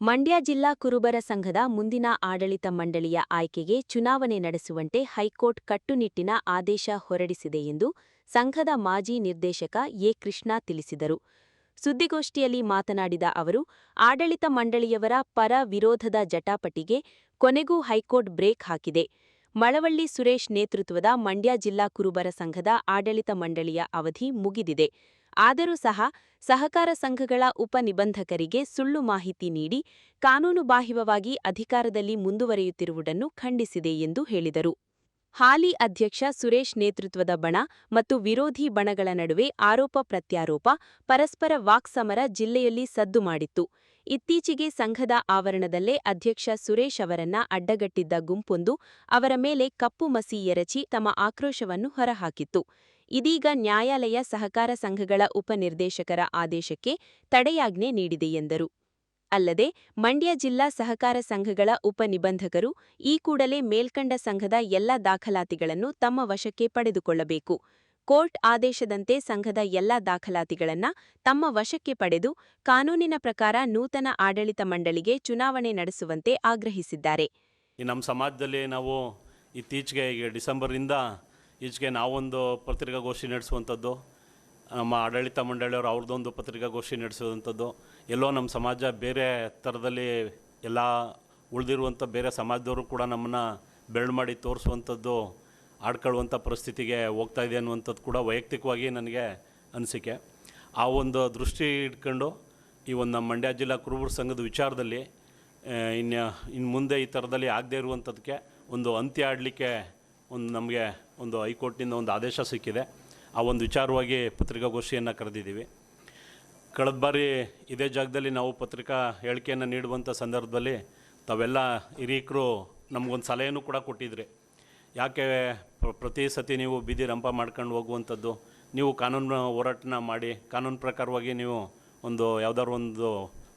ಮಂಡ್ಯ ಜಿಲ್ಲಾ ಕುರುಬರ ಸಂಘದ ಮುಂದಿನ ಆಡಳಿತ ಮಂಡಳಿಯ ಆಯ್ಕೆಗೆ ಚುನಾವಣೆ ನಡೆಸುವಂತೆ ಹೈಕೋರ್ಟ್ ಕಟ್ಟುನಿಟ್ಟಿನ ಆದೇಶ ಹೊರಡಿಸಿದೆ ಎಂದು ಸಂಘದ ಮಾಜಿ ನಿರ್ದೇಶಕ ಎ. ಕೃಷ್ಣ ತಿಳಿಸಿದರು. ಸುದ್ದಿಗೋಷ್ಠಿಯಲ್ಲಿ ಮಾತನಾಡಿದ ಅವರು, ಆಡಳಿತ ಮಂಡಳಿಯವರ ಪರ-ವಿರೋಧದ ಜಟಾಪಟಿಗೆ ಕೊನೆಗೂ ಹೈಕೋರ್ಟ್ ಬ್ರೇಕ್ ಹಾಕಿದೆ. ಮಳವಳ್ಳಿ ಸುರೇಶ್ ನೇತೃತ್ವದ ಮಂಡ್ಯ ಜಿಲ್ಲಾ ಕುರುಬರ ಸಂಘದ ಆಡಳಿತ ಮಂಡಳಿಯ ಅವಧಿ ಮುಗಿದಿದೆ. ಆದರೂ ಸಹ ಸಹಕಾರ ಸಂಘಗಳ ಉಪನಿಬಂಧಕರಿಗೆ ಸುಳ್ಳು ಮಾಹಿತಿ ನೀಡಿ ಕಾನೂನುಬಾಹಿರವಾಗಿ ಅಧಿಕಾರದಲ್ಲಿ ಮುಂದುವರಿಯುತ್ತಿರುವುದನ್ನು ಖಂಡಿಸಿದೆ ಎಂದು ಹೇಳಿದರು. ಹಾಲಿ ಅಧ್ಯಕ್ಷ ಸುರೇಶ್ ನೇತೃತ್ವದ ಬಣ ಮತ್ತು ವಿರೋಧಿ ಬಣಗಳ ನಡುವೆ ಆರೋಪ-ಪ್ರತ್ಯಾರೋಪ, ಪರಸ್ಪರ ವಾಕ್ಸಮರ ಜಿಲ್ಲೆಯಲ್ಲಿ ಸದ್ದು ಮಾಡಿತ್ತು. ಇತ್ತೀಚೆಗೆ ಸಂಘದ ಆವರಣದಲ್ಲೇ ಅಧ್ಯಕ್ಷ ಸುರೇಶ್ ಅವರನ್ನ ಅಡ್ಡಗಟ್ಟಿದ್ದ ಗುಂಪೊಂದು ಅವರ ಮೇಲೆ ಕಪ್ಪು ಮಸಿ ಎರಚಿ ತಮ್ಮ ಆಕ್ರೋಶವನ್ನು ಹೊರಹಾಕಿತ್ತು. ಇದೀಗ ನ್ಯಾಯಾಲಯ ಸಹಕಾರ ಸಂಘಗಳ ಉಪನಿರ್ದೇಶಕರ ಆದೇಶಕ್ಕೆ ತಡೆಯಾಜ್ಞೆ ನೀಡಿದೆ ಎಂದರು. ಅಲ್ಲದೆ ಮಂಡ್ಯ ಜಿಲ್ಲಾ ಸಹಕಾರ ಸಂಘಗಳ ಉಪನಿಬಂಧಕರು ಈ ಕೂಡಲೇ ಮೇಲ್ಕಂಡ ಸಂಘದ ಎಲ್ಲ ದಾಖಲಾತಿಗಳನ್ನು ತಮ್ಮ ವಶಕ್ಕೆ ಪಡೆದುಕೊಳ್ಳಬೇಕು. ಕೋರ್ಟ್ ಆದೇಶದಂತೆ ಸಂಘದ ಎಲ್ಲ ದಾಖಲಾತಿಗಳನ್ನು ತಮ್ಮ ವಶಕ್ಕೆ ಪಡೆದು ಕಾನೂನಿನ ಪ್ರಕಾರ ನೂತನ ಆಡಳಿತ ಮಂಡಳಿಗೆ ಚುನಾವಣೆ ನಡೆಸುವಂತೆ ಆಗ್ರಹಿಸಿದ್ದಾರೆ. ನಮ್ಮ ಸಮಾಜದಲ್ಲಿ ನಾವು ಇತ್ತೀಚೆಗೆ ಡಿಸೆಂಬರಿಂದ ಈಚೆಗೆ ನಾವೊಂದು ಪತ್ರಿಕಾಗೋಷ್ಠಿ ನಡೆಸುವಂಥದ್ದು, ನಮ್ಮ ಆಡಳಿತ ಮಂಡಳಿಯವರು ಅವ್ರದ್ದೊಂದು ಪತ್ರಿಕಾಗೋಷ್ಠಿ ನಡೆಸುವಂಥದ್ದು, ಎಲ್ಲೋ ನಮ್ಮ ಸಮಾಜ ಬೇರೆ ಥರದಲ್ಲಿ ಎಲ್ಲ ಉಳಿದಿರುವಂಥ ಬೇರೆ ಸಮಾಜದವರು ಕೂಡ ನಮ್ಮನ್ನು ಬೆರಳು ಮಾಡಿ ತೋರಿಸುವಂಥದ್ದು, ಆಡ್ಕೊಳ್ಳುವಂಥ ಪರಿಸ್ಥಿತಿಗೆ ಹೋಗ್ತಾ ಇದೆ ಅನ್ನುವಂಥದ್ದು ಕೂಡ ವೈಯಕ್ತಿಕವಾಗಿ ನನಗೆ ಅನಿಸಿಕೆ. ಆ ಒಂದು ದೃಷ್ಟಿ ಇಟ್ಕೊಂಡು ಈ ಒಂದು ನಮ್ಮ ಮಂಡ್ಯ ಜಿಲ್ಲಾ ಕುರುಬರ ಸಂಘದ ವಿಚಾರದಲ್ಲಿ ಇನ್ನು ಮುಂದೆ ಈ ಥರದಲ್ಲಿ ಆಗದೇ ಇರುವಂಥದ್ದಕ್ಕೆ ಒಂದು ಅಂತ್ಯ ಆಡಲಿಕ್ಕೆ ನಮಗೆ ಒಂದು ಹೈಕೋರ್ಟಿನಿಂದ ಒಂದು ಆದೇಶ ಸಿಕ್ಕಿದೆ. ಆ ಒಂದು ವಿಚಾರವಾಗಿ ಪತ್ರಿಕಾಗೋಷ್ಠಿಯನ್ನು ಕರೆದಿದ್ದೀವಿ. ಕಳೆದ ಬಾರಿ ಇದೇ ಜಾಗದಲ್ಲಿ ನಾವು ಪತ್ರಿಕಾ ಹೇಳಿಕೆಯನ್ನು ನೀಡುವಂಥ ಸಂದರ್ಭದಲ್ಲಿ ತಾವೆಲ್ಲ ಹಿರಿಯರು ನಮಗೊಂದು ಸಲಹೆಯೂ ಕೂಡ ಕೊಟ್ಟಿದ್ರಿ. ಯಾಕೆ ಪ್ರತಿ ಸತಿ ನೀವು ಬೀದಿ ರಂಪ ಮಾಡ್ಕೊಂಡು ಹೋಗುವಂಥದ್ದು, ನೀವು ಕಾನೂನು ಹೋರಾಟನ ಮಾಡಿ ಕಾನೂನು ಪ್ರಕಾರವಾಗಿ ನೀವು ಒಂದು ಯಾವುದಾದ್ರು ಒಂದು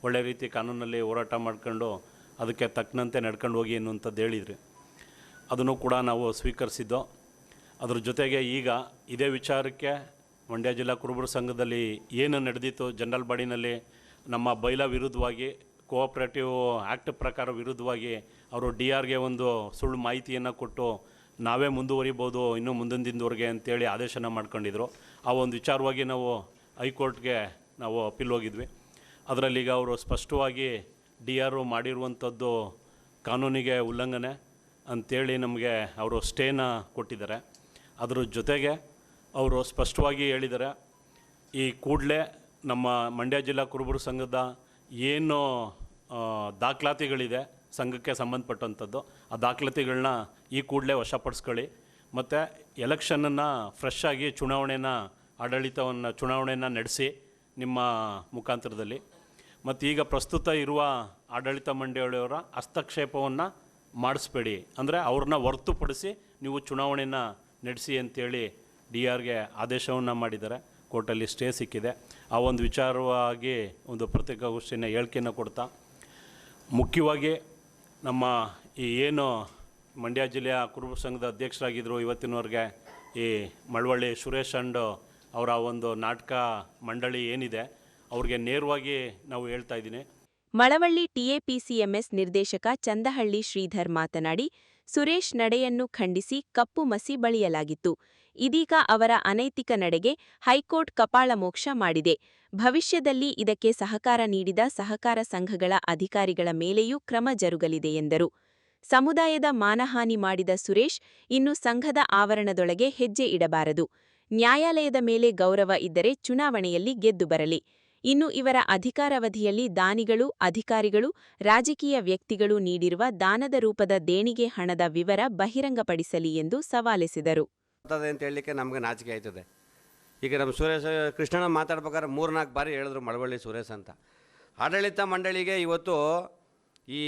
ಒಳ್ಳೆ ರೀತಿ ಕಾನೂನಲ್ಲಿ ಹೋರಾಟ ಮಾಡ್ಕೊಂಡು ಅದಕ್ಕೆ ತಕ್ಕಂತೆ ನಡ್ಕೊಂಡು ಹೋಗಿ ಅನ್ನುವಂಥದ್ದು ಹೇಳಿದ್ರಿ. ಅದನ್ನು ಕೂಡ ನಾವು ಸ್ವೀಕರಿಸಿದ್ದು. ಅದ್ರ ಜೊತೆಗೆ ಈಗ ಇದೇ ವಿಚಾರಕ್ಕೆ ಮಂಡ್ಯ ಜಿಲ್ಲಾ ಕುರುಬರ ಸಂಘದಲ್ಲಿ ಏನು ನಡೆದಿತ್ತು, ಜನರಲ್ ಬಾಡಿನಲ್ಲಿ ನಮ್ಮ ಬೈಲಾ ವಿರುದ್ಧವಾಗಿ, ಕೋಆಪ್ರೇಟಿವ್ ಆ್ಯಕ್ಟ್ ಪ್ರಕಾರ ವಿರುದ್ಧವಾಗಿ ಅವರು DRಗೆ ಒಂದು ಸುಳ್ಳು ಮಾಹಿತಿಯನ್ನು ಕೊಟ್ಟು ನಾವೇ ಮುಂದುವರಿಬೋದು ಇನ್ನೂ ಮುಂದಿನ ದಿನದವರೆಗೆ ಅಂತೇಳಿ ಆದೇಶನ ಮಾಡ್ಕೊಂಡಿದ್ರು. ಆ ಒಂದು ವಿಚಾರವಾಗಿ ನಾವು ಹೈಕೋರ್ಟ್ಗೆ ನಾವು ಅಪೀಲ್ ಹೋಗಿದ್ವಿ. ಅದರಲ್ಲಿ ಈಗ ಅವರು ಸ್ಪಷ್ಟವಾಗಿ DR ಮಾಡಿರುವಂಥದ್ದು ಕಾನೂನಿಗೆ ಉಲ್ಲಂಘನೆ ಅಂಥೇಳಿ ನಮಗೆ ಅವರು ಸ್ಟೇನ ಕೊಟ್ಟಿದ್ದಾರೆ. ಅದರ ಜೊತೆಗೆ ಅವರು ಸ್ಪಷ್ಟವಾಗಿ ಹೇಳಿದ್ದಾರೆ, ಈ ಕೂಡಲೇ ನಮ್ಮ ಮಂಡ್ಯ ಜಿಲ್ಲಾ ಕುರುಬರ ಸಂಘದ ಏನು ದಾಖಲಾತಿಗಳಿದೆ ಸಂಘಕ್ಕೆ ಸಂಬಂಧಪಟ್ಟಂಥದ್ದು, ಆ ದಾಖಲಾತಿಗಳನ್ನ ಈ ಕೂಡಲೇ ವಶಪಡಿಸ್ಕೊಳ್ಳಿ ಮತ್ತು ಎಲೆಕ್ಷನನ್ನು ಫ್ರೆಶ್ ಆಗಿ ಚುನಾವಣೆಯನ್ನು ನಡೆಸಿ ನಿಮ್ಮ ಮುಖಾಂತರದಲ್ಲಿ. ಮತ್ತು ಈಗ ಪ್ರಸ್ತುತ ಇರುವ ಆಡಳಿತ ಮಂಡಳಿಯವರ ಹಸ್ತಕ್ಷೇಪವನ್ನು ಮಾಡಿಸ್ಬೇಡಿ, ಅಂದರೆ ಅವ್ರನ್ನ ಹೊರತುಪಡಿಸಿ ನೀವು ಚುನಾವಣೆಯನ್ನು ನಡೆಸಿ ಅಂತೇಳಿ DRಗೆ ಆದೇಶವನ್ನು ಮಾಡಿದ್ದಾರೆ. ಕೋರ್ಟಲ್ಲಿ ಸ್ಟೇ ಸಿಕ್ಕಿದೆ. ಆ ಒಂದು ವಿಚಾರವಾಗಿ ಒಂದು ಪತ್ರಿಕಾಗೋಷ್ಠಿನ ಹೇಳಿಕೆಯನ್ನು ಕೊಡ್ತಾ, ಮುಖ್ಯವಾಗಿ ನಮ್ಮ ಈ ಏನು ಮಂಡ್ಯ ಜಿಲ್ಲೆಯ ಕುರುಬರ ಸಂಘದ ಅಧ್ಯಕ್ಷರಾಗಿದ್ದರು ಇವತ್ತಿನವರೆಗೆ ಈ ಮಳವಳ್ಳಿ ಸುರೇಶ್ ಅಂಡ್ ಅವರ ಒಂದು ನಾಟಕ ಮಂಡಳಿ ಏನಿದೆ ಅವ್ರಿಗೆ ನೇರವಾಗಿ ನಾವು ಹೇಳ್ತಾ ಇದ್ದೀನಿ. ಮಳವಳ್ಳಿ TAPCMS ನಿರ್ದೇಶಕ ಚಂದಹಳ್ಳಿ ಶ್ರೀಧರ್ ಮಾತನಾಡಿ, ಸುರೇಶ್ ನಡೆಯನ್ನು ಖಂಡಿಸಿ ಕಪ್ಪು ಮಸಿ ಬಳಿಯಲಾಗಿತ್ತು. ಇದೀಗ ಅವರ ಅನೈತಿಕ ನಡೆಗೆ ಹೈಕೋರ್ಟ್ ಕಪಾಳಮೋಕ್ಷ ಮಾಡಿದೆ. ಭವಿಷ್ಯದಲ್ಲಿ ಇದಕ್ಕೆ ಸಹಕಾರ ನೀಡಿದ ಸಹಕಾರ ಸಂಘಗಳ ಅಧಿಕಾರಿಗಳ ಮೇಲೆಯೂ ಕ್ರಮ ಜರುಗಲಿದೆ ಎಂದರು. ಸಮುದಾಯದ ಮಾನಹಾನಿ ಮಾಡಿದ ಸುರೇಶ್ ಇನ್ನು ಸಂಘದ ಆವರಣದೊಳಗೆ ಹೆಜ್ಜೆ ಇಡಬಾರದು. ನ್ಯಾಯಾಲಯದ ಮೇಲೆ ಗೌರವ ಇದ್ದರೆ ಚುನಾವಣೆಯಲ್ಲಿ ಗೆದ್ದು ಬರಲಿ. ಇನ್ನು ಇವರ ಅಧಿಕಾರಾವಧಿಯಲ್ಲಿ ದಾನಿಗಳು, ಅಧಿಕಾರಿಗಳು, ರಾಜಕೀಯ ವ್ಯಕ್ತಿಗಳು ನೀಡಿರುವ ದಾನದ ರೂಪದ ದೇಣಿಗೆ ಹಣದ ವಿವರ ಬಹಿರಂಗಪಡಿಸಲಿ ಎಂದು ಸವಾಲೆಸೆದರು. ಅಂತ ಹೇಳಲಿಕ್ಕೆ ನಮಗೆ ನಾಚಿಕೆ ಆಯ್ತದೆ. ಈಗ ನಮ್ಮ ಸುರೇಶ್ ಕೃಷ್ಣನ ಮಾತಾಡ್ಬೇಕಾದ್ರೆ 3-4 ಬಾರಿ ಹೇಳಿದ್ರು ಮಳವಳ್ಳಿ ಸುರೇಶ್ ಅಂತ. ಆಡಳಿತ ಮಂಡಳಿಗೆ ಇವತ್ತು ಈ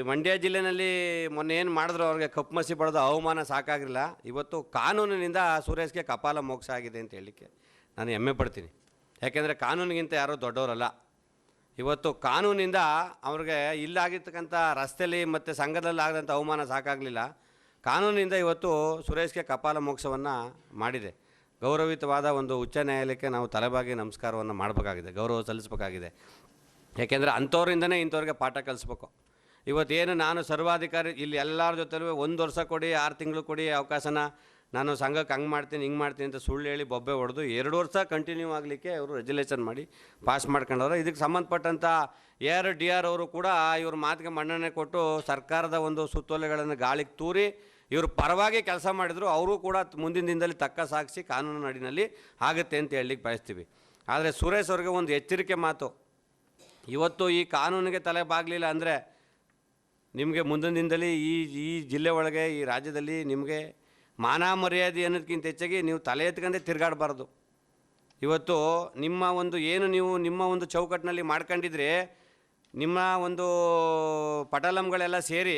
ಮಂಡ್ಯ ಜಿಲ್ಲೆಯಲ್ಲಿ ಮೊನ್ನೆ ಏನು ಮಾಡಿದ್ರು ಅವ್ರಿಗೆ ಕಪ್ಪು ಮಸಿ ಬಳಿದು ಅವಮಾನ ಸಾಕಾಗಿಲ್ಲ. ಇವತ್ತು ಕಾನೂನಿನಿಂದ ಸುರೇಶ್ಗೆ ಕಪಾಲ ಮೋಕ್ಷ ಆಗಿದೆ ಅಂತ ಹೇಳಲಿಕ್ಕೆ ನಾನು ಹೆಮ್ಮೆ ಪಡ್ತೀನಿ. ಯಾಕೆಂದರೆ ಕಾನೂನಿಗಿಂತ ಯಾರೂ ದೊಡ್ಡವರಲ್ಲ. ಇವತ್ತು ಕಾನೂನಿಂದ ಅವ್ರಿಗೆ ಇಲ್ಲಾಗಿರ್ತಕ್ಕಂಥ ರಸ್ತೆಯಲ್ಲಿ ಮತ್ತು ಸಂಘದಲ್ಲಿ ಆಗದಂಥ ಅವಮಾನ ಸಾಕಾಗಲಿಲ್ಲ. ಕಾನೂನಿಂದ ಇವತ್ತು ಸುರೇಶ್ಗೆ ಕಪಾಲ ಮೋಕ್ಷವನ್ನು ಮಾಡಿದೆ. ಗೌರವಿತವಾದ ಒಂದು ಉಚ್ಚ ನ್ಯಾಯಾಲಯಕ್ಕೆ ನಾವು ತಲೆಬಾಗಿ ನಮಸ್ಕಾರವನ್ನು ಮಾಡಬೇಕಾಗಿದೆ, ಗೌರವ ಸಲ್ಲಿಸಬೇಕಾಗಿದೆ. ಯಾಕೆಂದರೆ ಅಂಥವ್ರಿಂದನೇ ಇಂಥವ್ರಿಗೆ ಪಾಠ ಕಲಿಸ್ಬೇಕು. ಇವತ್ತೇನು ನಾನು ಸರ್ವಾಧಿಕಾರಿ ಇಲ್ಲಿ ಎಲ್ಲರ ಜೊತೆಲೂ 1 ವರ್ಷ ಕೊಡಿ, 6 ತಿಂಗಳು ಕೊಡಿ ಅವಕಾಶನ, ನಾನು ಸಂಘಕ್ಕೆ ಹಂಗೆ ಮಾಡ್ತೀನಿ ಹಿಂಗೆ ಮಾಡ್ತೀನಿ ಅಂತ ಸುಳ್ಳು ಹೇಳಿ ಬೊಬ್ಬೆ ಹೊಡೆದು 2 ವರ್ಷ ಕಂಟಿನ್ಯೂ ಆಗಲಿಕ್ಕೆ ಅವರು ರೆಜುಲೇಷನ್ ಮಾಡಿ ಪಾಸ್ ಮಾಡ್ಕೊಂಡವ್ರು. ಇದಕ್ಕೆ ಸಂಬಂಧಪಟ್ಟಂಥ AR ಅವರು ಕೂಡ ಇವ್ರ ಮಾತಿಗೆ ಮನ್ನಣೆ ಕೊಟ್ಟು ಸರ್ಕಾರದ ಒಂದು ಸುತ್ತೋಲೆಗಳನ್ನು ಗಾಳಿಗೆ ತೂರಿ ಇವ್ರ ಪರವಾಗಿ ಕೆಲಸ ಮಾಡಿದ್ರು. ಅವರು ಕೂಡ ಮುಂದಿನ ದಿನದಲ್ಲಿ ತಕ್ಕ ಸಾಕ್ಷಿ ಕಾನೂನು ನಡಿನಲ್ಲಿ ಆಗುತ್ತೆ ಅಂತ ಹೇಳಲಿಕ್ಕೆ ಬಯಸ್ತೀವಿ. ಆದರೆ ಸುರೇಶ್ ಅವ್ರಿಗೆ ಒಂದು ಎಚ್ಚರಿಕೆ ಮಾತು, ಇವತ್ತು ಈ ಕಾನೂನಿಗೆ ತಲೆ ಬಾಗಲಿಲ್ಲ ಅಂದರೆ ನಿಮಗೆ ಮುಂದಿನ ದಿನದಲ್ಲಿ ಈ ಜಿಲ್ಲೆ ಒಳಗೆ ಈ ರಾಜ್ಯದಲ್ಲಿ ನಿಮಗೆ ಮಾನ ಮರ್ಯಾದೆ ಅನ್ನೋದಕ್ಕಿಂತ ಹೆಚ್ಚಾಗಿ ನೀವು ತಲೆ ಎತ್ಕೊಂಡೇ ತಿರುಗಾಡಬಾರ್ದು. ಇವತ್ತು ನಿಮ್ಮ ಒಂದು ಏನು ನೀವು ನಿಮ್ಮ ಒಂದು ಚೌಕಟ್ಟಿನಲ್ಲಿ ಮಾಡ್ಕೊಂಡಿದ್ರೆ, ನಿಮ್ಮ ಒಂದು ಪಟಲಂಗಳೆಲ್ಲ ಸೇರಿ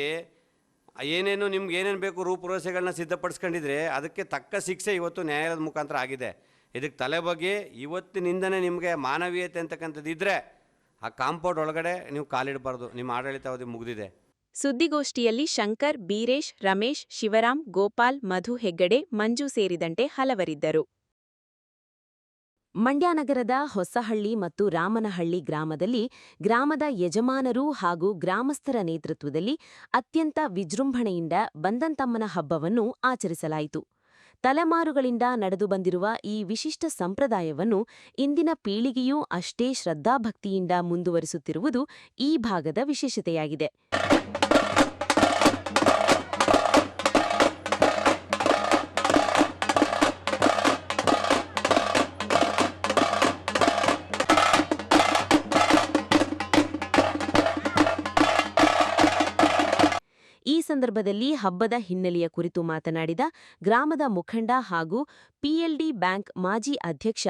ಏನೇನು ನಿಮ್ಗೆ ಏನೇನು ಬೇಕು ರೂಪುರೇಷೆಗಳನ್ನ ಸಿದ್ಧಪಡಿಸ್ಕೊಂಡಿದ್ರೆ ಅದಕ್ಕೆ ತಕ್ಕ ಶಿಕ್ಷೆ ಇವತ್ತು ನ್ಯಾಯಾಲಯದ ಮುಖಾಂತರ ಆಗಿದೆ. ಇದಕ್ಕೆ ತಲೆ ಬಗ್ಗೆ ಇವತ್ತಿನಿಂದನೇ ನಿಮಗೆ ಮಾನವೀಯತೆ ಅಂತಕ್ಕಂಥದ್ದು ಇದ್ದರೆ ಆ ಕಾಂಪೌಂಡ್ ಒಳಗಡೆ ನೀವು ಕಾಲಿಡಬಾರ್ದು. ನಿಮ್ಮ ಆಡಳಿತಾವಧಿ ಮುಗಿದಿದೆ. ಸುದ್ದಿಗೋಷ್ಠಿಯಲ್ಲಿ ಶಂಕರ್, ಬೀರೇಶ್, ರಮೇಶ್, ಶಿವರಾಮ್, ಗೋಪಾಲ್, ಮಧು ಹೆಗ್ಗಡೆ, ಮಂಜು ಸೇರಿದಂತೆ ಹಲವರಿದ್ದರು. ಮಂಡ್ಯ ನಗರದ ಹೊಸಹಳ್ಳಿ ಮತ್ತು ರಾಮನಹಳ್ಳಿ ಗ್ರಾಮದಲ್ಲಿ ಗ್ರಾಮದ ಯಜಮಾನರು ಹಾಗೂ ಗ್ರಾಮಸ್ಥರ ನೇತೃತ್ವದಲ್ಲಿ ಅತ್ಯಂತ ವಿಜೃಂಭಣೆಯಿಂದ ಬಂದಂತಮ್ಮನ ಹಬ್ಬವನ್ನು ಆಚರಿಸಲಾಯಿತು. ತಲೆಮಾರುಗಳಿಂದ ನಡೆದು ಬಂದಿರುವ ಈ ವಿಶಿಷ್ಟ ಸಂಪ್ರದಾಯವನ್ನು ಇಂದಿನ ಪೀಳಿಗೆಯೂ ಅಷ್ಟೇ ಶ್ರದ್ಧಾಭಕ್ತಿಯಿಂದ ಮುಂದುವರಿಸುತ್ತಿರುವುದು ಈ ಭಾಗದ ವಿಶೇಷತೆಯಾಗಿದೆ. ಈ ಸಂದರ್ಭದಲ್ಲಿ ಹಬ್ಬದ ಹಿನ್ನೆಲೆಯ ಕುರಿತು ಮಾತನಾಡಿದ ಗ್ರಾಮದ ಮುಖಂಡ ಹಾಗೂ PLD ಬ್ಯಾಂಕ್ ಮಾಜಿ ಅಧ್ಯಕ್ಷ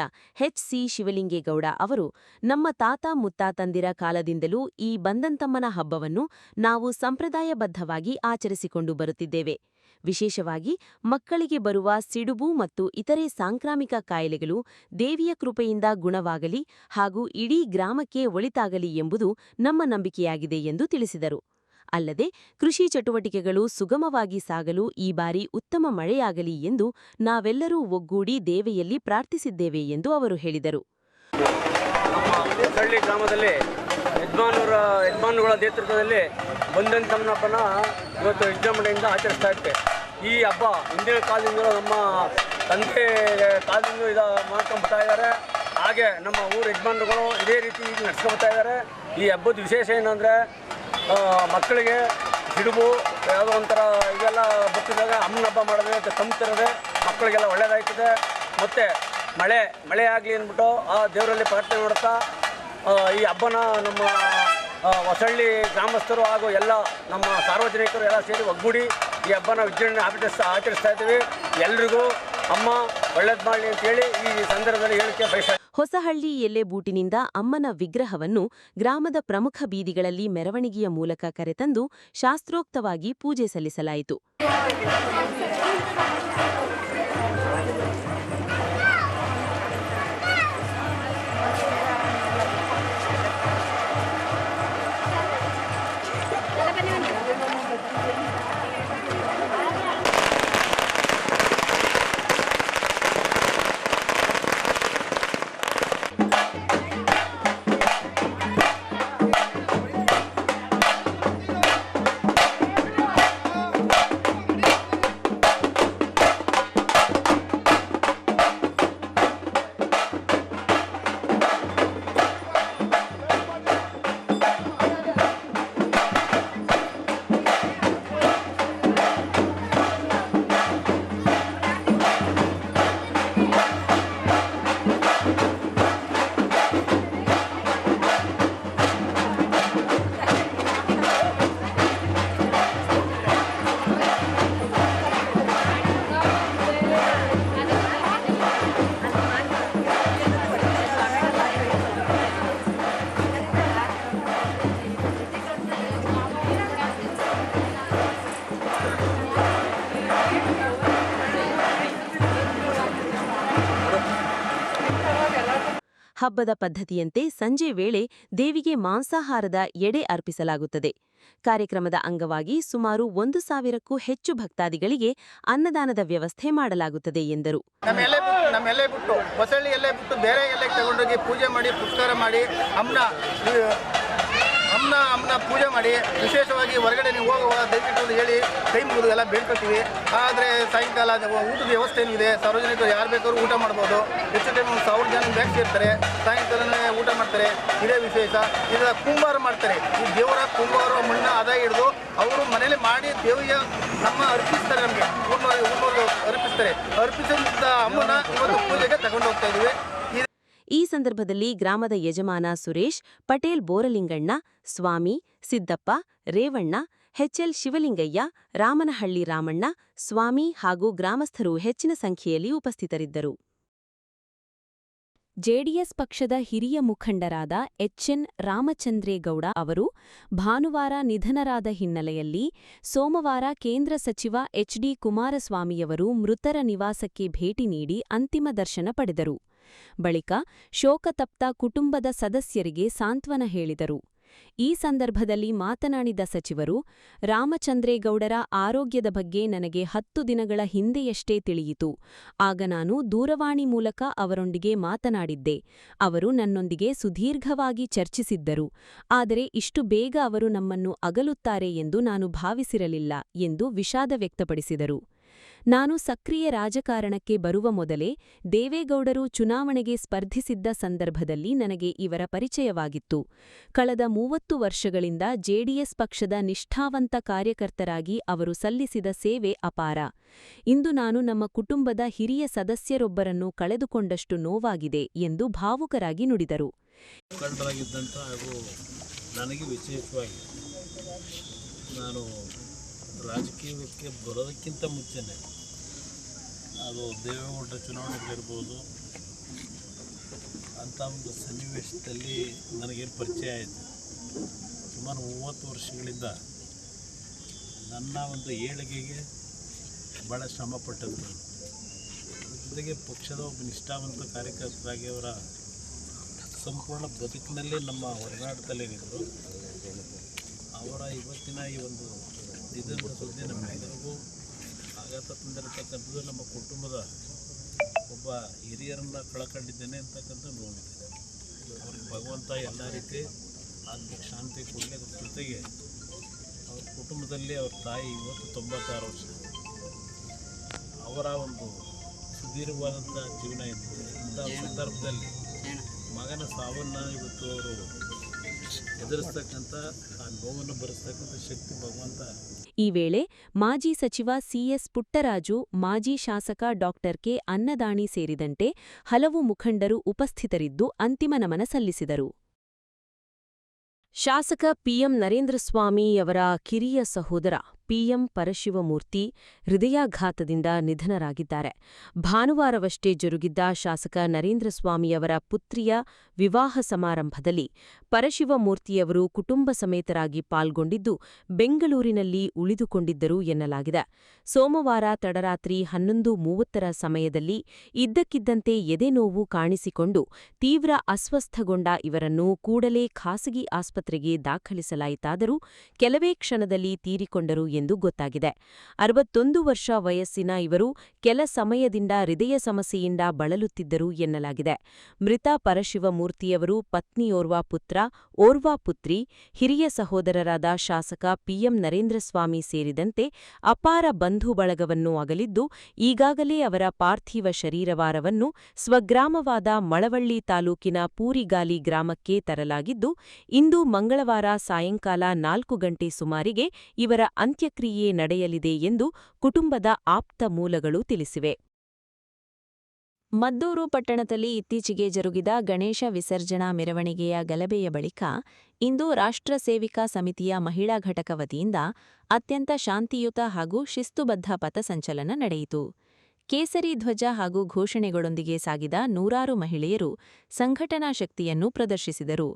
HC ಶಿವಲಿಂಗೇಗೌಡ ಅವರು, ನಮ್ಮ ತಾತ ಮುತ್ತಾತಂದಿರ ಕಾಲದಿಂದಲೂ ಈ ಬಂದಂತಮ್ಮನ ಹಬ್ಬವನ್ನು ನಾವು ಸಂಪ್ರದಾಯಬದ್ಧವಾಗಿ ಆಚರಿಸಿಕೊಂಡು ಬರುತ್ತಿದ್ದೇವೆ. ವಿಶೇಷವಾಗಿ ಮಕ್ಕಳಿಗೆ ಬರುವ ಸಿಡುಬು ಮತ್ತು ಇತರೆ ಸಾಂಕ್ರಾಮಿಕ ಕಾಯಿಲೆಗಳು ದೇವಿಯ ಕೃಪೆಯಿಂದ ಗುಣವಾಗಲಿ ಹಾಗೂ ಇಡೀ ಗ್ರಾಮಕ್ಕೆ ಒಳಿತಾಗಲಿ ಎಂಬುದು ನಮ್ಮ ನಂಬಿಕೆಯಾಗಿದೆ ಎಂದು ತಿಳಿಸಿದರು. ಅಲ್ಲದೆ ಕೃಷಿ ಚಟುವಟಿಕೆಗಳು ಸುಗಮವಾಗಿ ಸಾಗಲು ಈ ಬಾರಿ ಉತ್ತಮ ಮಳೆಯಾಗಲಿ ಎಂದು ನಾವೆಲ್ಲರೂ ಒಗ್ಗೂಡಿ ದೇವೆಯಲ್ಲಿ ಪ್ರಾರ್ಥಿಸಿದ್ದೇವೆ ಎಂದು ಅವರು ಹೇಳಿದರು. ಹೊಸಹಳ್ಳಿ ಗ್ರಾಮದಲ್ಲಿ ಯಜಮಾನುಗಳ ನೇತೃತ್ವದಲ್ಲಿ ಬಂದಂತಮ್ಮನ ಹಬ್ಬನ ಇವತ್ತು ವಿಜೃಂಭಣೆಯಿಂದ ಆಚರಿಸ್ತಾ ಇದ್ದೆ. ಈ ಹಬ್ಬ ಹಿಂದಿನ ಕಾಲದಿಂದಲೂ ನಮ್ಮ ತಂದೆ ಕಾಲದಿಂದ ಇದು ಮಾಡ್ಕೊಂಡ್ಬರ್ತಾ ಇದ್ದಾರೆ. ಹಾಗೆ ನಮ್ಮ ಊರ ಯಜಮಾನರುಗಳು ಇದೇ ರೀತಿ ನಡೆಸ್ಕೊಳ್ತಾ ಇದ್ದಾರೆ. ಈ ಹಬ್ಬದ ವಿಶೇಷ ಏನಂದರೆ ಮಕ್ಕಳಿಗೆ ಸಿಡುಬು ಯಾವುದೋ ಒಂಥರ ಇದೆಲ್ಲ ಬರ್ತಿದ್ದಾಗ ಅಮ್ಮನ ಹಬ್ಬ ಮಾಡಿದ್ರೆ ತಂಪಿರದೆ ಮಕ್ಕಳಿಗೆಲ್ಲ ಒಳ್ಳೆಯದಾಗ್ತದೆ. ಮತ್ತು ಮಳೆ ಆಗಲಿ ಅಂದ್ಬಿಟ್ಟು ಆ ದೇವರಲ್ಲಿ ಪ್ರಾರ್ಥನೆ ಮಾಡುತ್ತಾ ಈ ಹಬ್ಬನ ನಮ್ಮ ಹೊಸಹಳ್ಳಿ ಗ್ರಾಮಸ್ಥರು ಹಾಗೂ ಎಲ್ಲ ನಮ್ಮ ಸಾರ್ವಜನಿಕರು ಎಲ್ಲ ಸೇರಿ ಒಗ್ಗೂಡಿ ಈ ಹಬ್ಬನ ವಿಜೃಂಭಣೆ ಆಚರಿಸ್ತಾ ಇದ್ದೀವಿ. ಎಲ್ರಿಗೂ ಅಮ್ಮ ಒಳ್ಳೇದು ಮಾಡಲಿ ಅಂತೇಳಿ ಈ ಸಂದರ್ಭದಲ್ಲಿ ಹೇಳಿಕೆ ಬಯಸ್ತಾ. ಹೊಸಹಳ್ಳಿ ಎಲ್ಲೆಬೂಟಿನಿಂದ ಅಮ್ಮನ ವಿಗ್ರಹವನ್ನು ಗ್ರಾಮದ ಪ್ರಮುಖ ಬೀದಿಗಳಲ್ಲಿ ಮೆರವಣಿಗೆಯ ಮೂಲಕ ಕರೆತಂದು ಶಾಸ್ತ್ರೋಕ್ತವಾಗಿ ಪೂಜೆ ಸಲ್ಲಿಸಲಾಯಿತು. ಹಬ್ಬದ ಪದ್ಧತಿಯಂತೆ ಸಂಜೆ ವೇಳೆ ದೇವಿಗೆ ಮಾಂಸಾಹಾರದ ಎಡೆ ಅರ್ಪಿಸಲಾಗುತ್ತದೆ. ಕಾರ್ಯಕ್ರಮದ ಅಂಗವಾಗಿ ಸುಮಾರು 1,000ಕ್ಕೂ ಹೆಚ್ಚು ಭಕ್ತಾದಿಗಳಿಗೆ ಅನ್ನದಾನದ ವ್ಯವಸ್ಥೆ ಮಾಡಲಾಗುತ್ತದೆ ಎಂದರು. ನಮ್ಮ ನಮ್ಮ ಎಲ್ಲೆ ಬಿಟ್ಟು ಹೊಸಳ್ಳಿ ಎಲ್ಲೆ ಬಿಟ್ಟು ಬೇರೆ ಎಲ್ಲೆಗೆ ತಗೊಂಡೋಗಿ ಪೂಜೆ ಮಾಡಿ ಪುಷ್ಕರ ಮಾಡಿ ಅಮ್ಮನ ಪೂಜೆ ಮಾಡಿ ವಿಶೇಷವಾಗಿ ಹೊರಗಡೆ ನೀವು ಹೋಗುವ ದಯವಿಟ್ಟು ಹೇಳಿ ಕೈ ಮುಗಿದು ಎಲ್ಲ ಬೇಡ್ಕೊಳ್ತೀವಿ. ಆದರೆ ಸಾಯಂಕಾಲ ಊಟದ ವ್ಯವಸ್ಥೆ ಏನಿದೆ, ಸಾರ್ವಜನಿಕರು ಯಾರು ಬೇಕಾದ್ರೂ ಊಟ ಮಾಡ್ಬೋದು. ಹೆಚ್ಚು ಟೈಮ್ 1000 ಜನ ಬ್ಯಾಗ್ಸ್ ಇರ್ತಾರೆ, ಸಾಯಂಕಾಲನೇ ಊಟ ಮಾಡ್ತಾರೆ. ಇದೇ ವಿಶೇಷ. ಇದರ ಕುಂಬಾರ ಮಾಡ್ತಾರೆ. ಈ ದೇವರ ಕುಂಬಾರ ಮಣ್ಣು ಆದಾಯ ಹಿಡಿದು ಅವರು ಮನೇಲಿ ಮಾಡಿ ದೇವಿಗೆ ನಮ್ಮ ಅರ್ಪಿಸ್ತಾರೆ. ನಮಗೆ ಊರ್ನವ್ರು ಅರ್ಪಿಸ್ತಾರೆ. ಅರ್ಪಿಸಿದ ಅಮ್ಮನ ಇವತ್ತು ಪೂಜೆಗೆ ತಗೊಂಡು ಹೋಗ್ತಾ ಇದ್ದೀವಿ. ಈ ಸಂದರ್ಭದಲ್ಲಿ ಗ್ರಾಮದ ಯಜಮಾನ ಸುರೇಶ್, ಪಟೇಲ್ ಬೋರಲಿಂಗಣ್ಣ, ಸ್ವಾಮಿ, ಸಿದ್ದಪ್ಪ, ರೇವಣ್ಣ, ಎಚ್ಎಲ್ ಶಿವಲಿಂಗಯ್ಯ, ರಾಮನಹಳ್ಳಿ ರಾಮಣ್ಣ, ಸ್ವಾಮಿ ಹಾಗೂ ಗ್ರಾಮಸ್ಥರು ಹೆಚ್ಚಿನ ಸಂಖ್ಯೆಯಲ್ಲಿ ಉಪಸ್ಥಿತರಿದ್ದರು. ಜೆಡಿಎಸ್ ಪಕ್ಷದ ಹಿರಿಯ ಮುಖಂಡರಾದ ಎಚ್ಎನ್ ರಾಮಚಂದ್ರೇಗೌಡ ಅವರು ಭಾನುವಾರ ನಿಧನರಾದ ಹಿನ್ನೆಲೆಯಲ್ಲಿ ಸೋಮವಾರ ಕೇಂದ್ರ ಸಚಿವ ಎಚ್ಡಿ ಕುಮಾರಸ್ವಾಮಿಯವರು ಮೃತರ ನಿವಾಸಕ್ಕೆ ಭೇಟಿ ನೀಡಿ ಅಂತಿಮ ದರ್ಶನ ಪಡೆದರು. ಬಳಿಕ ಶೋಕತಪ್ತ ಕುಟುಂಬದ ಸದಸ್ಯರಿಗೆ ಸಾಂತ್ವನ ಹೇಳಿದರು. ಈ ಸಂದರ್ಭದಲ್ಲಿ ಮಾತನಾಡಿದ ಸಚಿವರು, ರಾಮಚಂದ್ರೇಗೌಡರ ಆರೋಗ್ಯದ ಬಗ್ಗೆ ನನಗೆ 10 ದಿನಗಳ ಹಿಂದೆಯಷ್ಟೇ ತಿಳಿಯಿತು. ಆಗ ನಾನು ದೂರವಾಣಿ ಮೂಲಕ ಅವರೊಂದಿಗೆ ಮಾತನಾಡಿದ್ದೆ. ಅವರು ನನ್ನೊಂದಿಗೆ ಸುದೀರ್ಘವಾಗಿ ಚರ್ಚಿಸಿದ್ದರು. ಆದರೆ ಇಷ್ಟು ಬೇಗ ಅವರು ನಮ್ಮನ್ನು ಅಗಲುತ್ತಾರೆ ಎಂದು ನಾನು ಭಾವಿಸಿರಲಿಲ್ಲ ಎಂದು ವಿಷಾದ ವ್ಯಕ್ತಪಡಿಸಿದರು. ನಾನು ಸಕ್ರಿಯ ರಾಜಕಾರಣಕ್ಕೆ ಬರುವ ಮೊದಲೇ ದೇವೇಗೌಡರು ಚುನಾವಣೆಗೆ ಸ್ಪರ್ಧಿಸಿದ್ದ ಸಂದರ್ಭದಲ್ಲಿ ನನಗೆ ಇವರ ಪರಿಚಯವಾಗಿತ್ತು. ಕಳೆದ 30 ವರ್ಷಗಳಿಂದ ಜೆಡಿಎಸ್ ಪಕ್ಷದ ನಿಷ್ಠಾವಂತ ಕಾರ್ಯಕರ್ತರಾಗಿ ಅವರು ಸಲ್ಲಿಸಿದ ಸೇವೆ ಅಪಾರ. ಇಂದು ನಾನು ನಮ್ಮ ಕುಟುಂಬದ ಹಿರಿಯ ಸದಸ್ಯರೊಬ್ಬರನ್ನು ಕಳೆದುಕೊಂಡಷ್ಟು ನೋವಾಗಿದೆ ಎಂದು ಭಾವುಕರಾಗಿ ನುಡಿದರು. ನನಗೆ ವಿಶೇಷವಾಗಿ ನಾನು ರಾಜಕೀಯಕ್ಕೆ ಬರೋದಕ್ಕಿಂತ ಮುಂಚೆನೇ ಅದು ದೇವೇಗೌಡರ ಚುನಾವಣೆಗಳಿರ್ಬೋದು ಅಂಥ ಒಂದು ಸನ್ನಿವೇಶದಲ್ಲಿ ನನಗೇನು ಪರಿಚಯ ಆಯಿತು. ಸುಮಾರು 30 ವರ್ಷಗಳಿಂದ ನನ್ನ ಒಂದು ಏಳಿಗೆಗೆ ಭಾಳ ಶ್ರಮಪಟ್ಟದ್ದು. ಜೊತೆಗೆ ಪಕ್ಷದ ಒಬ್ಬ ನಿಷ್ಠಾವಂತ ಕಾರ್ಯಕರ್ತರಾಗಿ ಅವರ ಸಂಪೂರ್ಣ ಬದುಕಿನಲ್ಲಿ ನಮ್ಮ ಒಡನಾಟದಲ್ಲೇನಿದ್ರು. ಅವರ ಇವತ್ತಿನ ಈ ಒಂದು ಇದನ್ನು ಸುದ್ದಿ ನಮ್ಮೆಲ್ಲರಿಗೂ ಆಘಾತ ತಂದಿರತಕ್ಕಂಥದ್ದು. ನಮ್ಮ ಕುಟುಂಬದ ಒಬ್ಬ ಹಿರಿಯರನ್ನು ಕಳಕೊಂಡಿದ್ದೇನೆ ಅಂತಕ್ಕಂಥ ನೋವಿದೆ. ಅವ್ರಿಗೆ ಭಗವಂತ ಎಲ್ಲ ರೀತಿ ಆತ್ಮಿಕ ಶಾಂತಿ ಕೊಡಲಿ. ಅದ್ರ ಜೊತೆಗೆ ಅವ್ರ ಕುಟುಂಬದಲ್ಲಿ ಅವ್ರ ತಾಯಿ ಇವತ್ತು 96 ವರ್ಷ. ಅವರ ಒಂದು ಸುದೀರ್ಘವಾದಂಥ ಜೀವನ ಇರ್ತದೆ. ಇಂಥ ಸಂದರ್ಭದಲ್ಲಿ ಮಗನ ಸಾವನ್ನು ಇವತ್ತು ಅವರು ಎದುರಿಸ್ತಕ್ಕಂಥ ಆ ನೋವನ್ನು ಭರಿಸ್ತಕ್ಕಂಥ ಶಕ್ತಿ ಭಗವಂತ. ಈ ವೇಳೆ ಮಾಜಿ ಸಚಿವ ಸಿಎಸ್ ಪುಟ್ಟರಾಜು, ಮಾಜಿ ಶಾಸಕ ಡಾಕ್ಟರ್ ಕೆ ಅನ್ನದಾನಿ ಸೇರಿದಂತೆ ಹಲವು ಮುಖಂಡರು ಉಪಸ್ಥಿತರಿದ್ದು ಅಂತಿಮ ನಮನ ಸಲ್ಲಿಸಿದರು. ಶಾಸಕ ಪಿಎಂ ನರೇಂದ್ರಸ್ವಾಮಿಯವರ ಕಿರಿಯ ಸಹೋದರ ಪಿಎಂ ಪರಶಿವಮೂರ್ತಿ ಹೃದಯಾಘಾತದಿಂದ ನಿಧನರಾಗಿದ್ದಾರೆ. ಭಾನುವಾರವಷ್ಟೇ ಜರುಗಿದ್ದ ಶಾಸಕ ನರೇಂದ್ರಸ್ವಾಮಿಯವರ ಪುತ್ರಿಯ ವಿವಾಹ ಸಮಾರಂಭದಲ್ಲಿ ಪರಶಿವಮೂರ್ತಿಯವರು ಕುಟುಂಬ ಸಮೇತರಾಗಿ ಪಾಲ್ಗೊಂಡಿದ್ದು ಬೆಂಗಳೂರಿನಲ್ಲಿ ಉಳಿದುಕೊಂಡಿದ್ದರು ಎನ್ನಲಾಗಿದೆ. ಸೋಮವಾರ ತಡರಾತ್ರಿ 11:30 ಸಮಯದಲ್ಲಿ ಇದ್ದಕ್ಕಿದ್ದಂತೆ ಎದೆನೋವು ಕಾಣಿಸಿಕೊಂಡು ತೀವ್ರ ಅಸ್ವಸ್ಥಗೊಂಡ ಇವರನ್ನು ಕೂಡಲೇ ಖಾಸಗಿ ಆಸ್ಪತ್ರೆಗೆ ದಾಖಲಿಸಲಾಯಿತಾದರೂ ಕೆಲವೇ ಕ್ಷಣದಲ್ಲಿ ತೀರಿಕೊಂಡರು ಎಂದು ಗೊತ್ತಾಗಿದೆ. 61 ವರ್ಷ ವಯಸ್ಸಿನ ಇವರು ಕೆಲ ಸಮಯದಿಂದ ಹೃದಯ ಸಮಸ್ಯೆಯಿಂದ ಬಳಲುತ್ತಿದ್ದರು ಎನ್ನಲಾಗಿದೆ. ಮೃತ ಪರಶಿವಮೂರ್ತಿಯವರು ಪತ್ನಿಯೋರ್ವ ಪುತ್ರ, ಓರ್ವ ಪುತ್ರಿ, ಹಿರಿಯ ಸಹೋದರರಾದ ಶಾಸಕ ಪಿಎಂ ನರೇಂದ್ರಸ್ವಾಮಿ ಸೇರಿದಂತೆ ಅಪಾರ ಬಂಧು ಬಳಗವನ್ನು ಅಗಲಿದ್ದು, ಈಗಾಗಲೇ ಅವರ ಪಾರ್ಥಿವ ಶರೀರವಾರವನ್ನು ಸ್ವಗ್ರಾಮವಾದ ಮಳವಳ್ಳಿ ತಾಲೂಕಿನ ಪೂರಿಗಾಲಿ ಗ್ರಾಮಕ್ಕೆ ತರಲಾಗಿದ್ದು, ಇಂದು ಮಂಗಳವಾರ ಸಾಯಂಕಾಲ 4 ಗಂಟೆ ಸುಮಾರಿಗೆ ಇವರ ಅಂತ್ಯಕ್ರಿಯೆ ನಡೆಯಲಿದೆ ಎಂದು ಕುಟುಂಬದ ಆಪ್ತ ಮೂಲಗಳು ತಿಳಿಸಿವೆ. ಮದ್ದೂರು ಪಟ್ಟಣದಲ್ಲಿ ಇತ್ತೀಚೆಗೆ ಜರುಗಿದ ಗಣೇಶ ವಿಸರ್ಜನಾ ಮೆರವಣಿಗೆಯ ಗಲಭೆಯ ಬಳಿಕ ಇಂದು ರಾಷ್ಟ್ರ ಸೇವಿಕಾ ಸಮಿತಿಯ ಮಹಿಳಾ ಘಟಕ ವತಿಯಿಂದ ಅತ್ಯಂತ ಶಾಂತಿಯುತ ಹಾಗೂ ಶಿಸ್ತುಬದ್ಧ ಪಥಸಂಚಲನ ನಡೆಯಿತು. ಕೇಸರಿ ಧ್ವಜ ಹಾಗೂ ಘೋಷಣೆಗಳೊಂದಿಗೆ ಸಾಗಿದ ನೂರಾರು ಮಹಿಳೆಯರು ಸಂಘಟನಾ ಶಕ್ತಿಯನ್ನು ಪ್ರದರ್ಶಿಸಿದರು.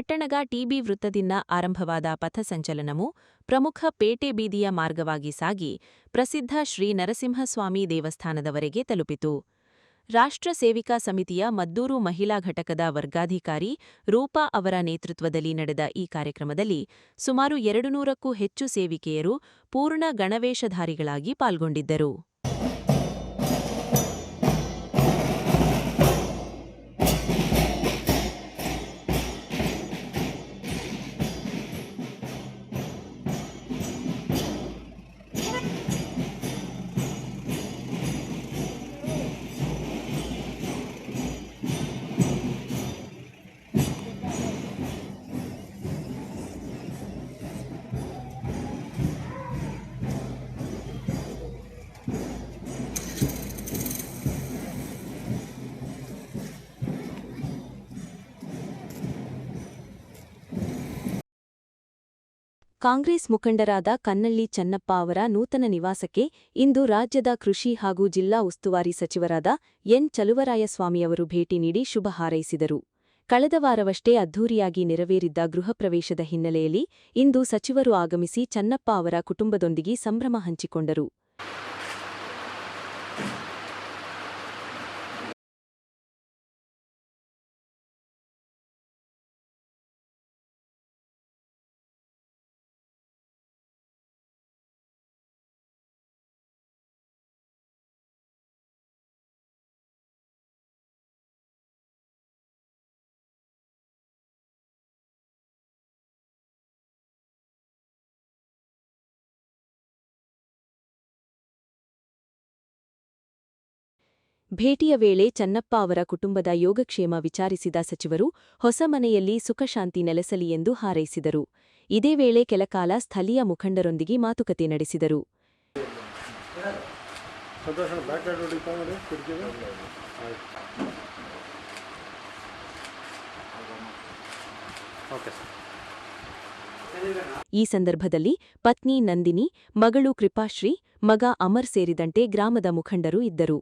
ಪಟ್ಟಣದ ಟಿಬಿ ವೃತ್ತದಿಂದ ಆರಂಭವಾದ ಪಥಸಂಚಲನವು ಪ್ರಮುಖ ಪೇಟೆ ಬೀದಿಯ ಮಾರ್ಗವಾಗಿ ಸಾಗಿ ಪ್ರಸಿದ್ಧ ಶ್ರೀ ನರಸಿಂಹಸ್ವಾಮಿ ದೇವಸ್ಥಾನದವರೆಗೆ ತಲುಪಿತು. ರಾಷ್ಟ್ರ ಸೇವಿಕಾ ಸಮಿತಿಯ ಮದ್ದೂರು ಮಹಿಳಾ ಘಟಕದ ವರ್ಗಾಧಿಕಾರಿ ರೂಪಾ ಅವರ ನೇತೃತ್ವದಲ್ಲಿ ನಡೆದ ಈ ಕಾರ್ಯಕ್ರಮದಲ್ಲಿ ಸುಮಾರು 200ಕ್ಕೂ ಹೆಚ್ಚು ಸೇವಿಕೆಯರು ಪೂರ್ಣ ಗಣವೇಷಧಾರಿಗಳಾಗಿ ಪಾಲ್ಗೊಂಡಿದ್ದರು. ಕಾಂಗ್ರೆಸ್ ಮುಖಂಡರಾದ ಕನ್ನಳ್ಳಿ ಚನ್ನಪ್ಪ ಅವರ ನೂತನ ನಿವಾಸಕ್ಕೆ ಇಂದು ರಾಜ್ಯದ ಕೃಷಿ ಹಾಗೂ ಜಿಲ್ಲಾ ಉಸ್ತುವಾರಿ ಸಚಿವರಾದ ಎನ್ ಚಲುವರಾಯಸ್ವಾಮಿಯವರು ಭೇಟಿ ನೀಡಿ ಶುಭ ಹಾರೈಸಿದರು. ಕಳೆದ ವಾರವಷ್ಟೇ ಅದ್ಧೂರಿಯಾಗಿ ನೆರವೇರಿದ್ದ ಗೃಹಪ್ರವೇಶದ ಹಿನ್ನೆಲೆಯಲ್ಲಿ ಇಂದು ಸಚಿವರು ಆಗಮಿಸಿ ಚನ್ನಪ್ಪ ಅವರ ಕುಟುಂಬದೊಂದಿಗೆ ಸಂಭ್ರಮ ಹಂಚಿಕೊಂಡರು. ಭೇಟಿಯ ವೇಳೆ ಚನ್ನಪ್ಪ ಅವರ ಕುಟುಂಬದ ಯೋಗಕ್ಷೇಮ ವಿಚಾರಿಸಿದ ಸಚಿವರು ಹೊಸ ಮನೆಯಲ್ಲಿ ಸುಖಶಾಂತಿ ನೆಲೆಸಲಿ ಎಂದು ಹಾರೈಸಿದರು. ಇದೇ ವೇಳೆ ಕೆಲಕಾಲ ಸ್ಥಳೀಯ ಮುಖಂಡರೊಂದಿಗೆ ಮಾತುಕತೆ ನಡೆಸಿದರು. ಈ ಸಂದರ್ಭದಲ್ಲಿ ಪತ್ನಿ ನಂದಿನಿ, ಮಗಳು ಕೃಪಾಶ್ರೀ, ಮಗ ಅಮರ್ ಸೇರಿದಂತೆ ಗ್ರಾಮದ ಮುಖಂಡರು ಇದ್ದರು.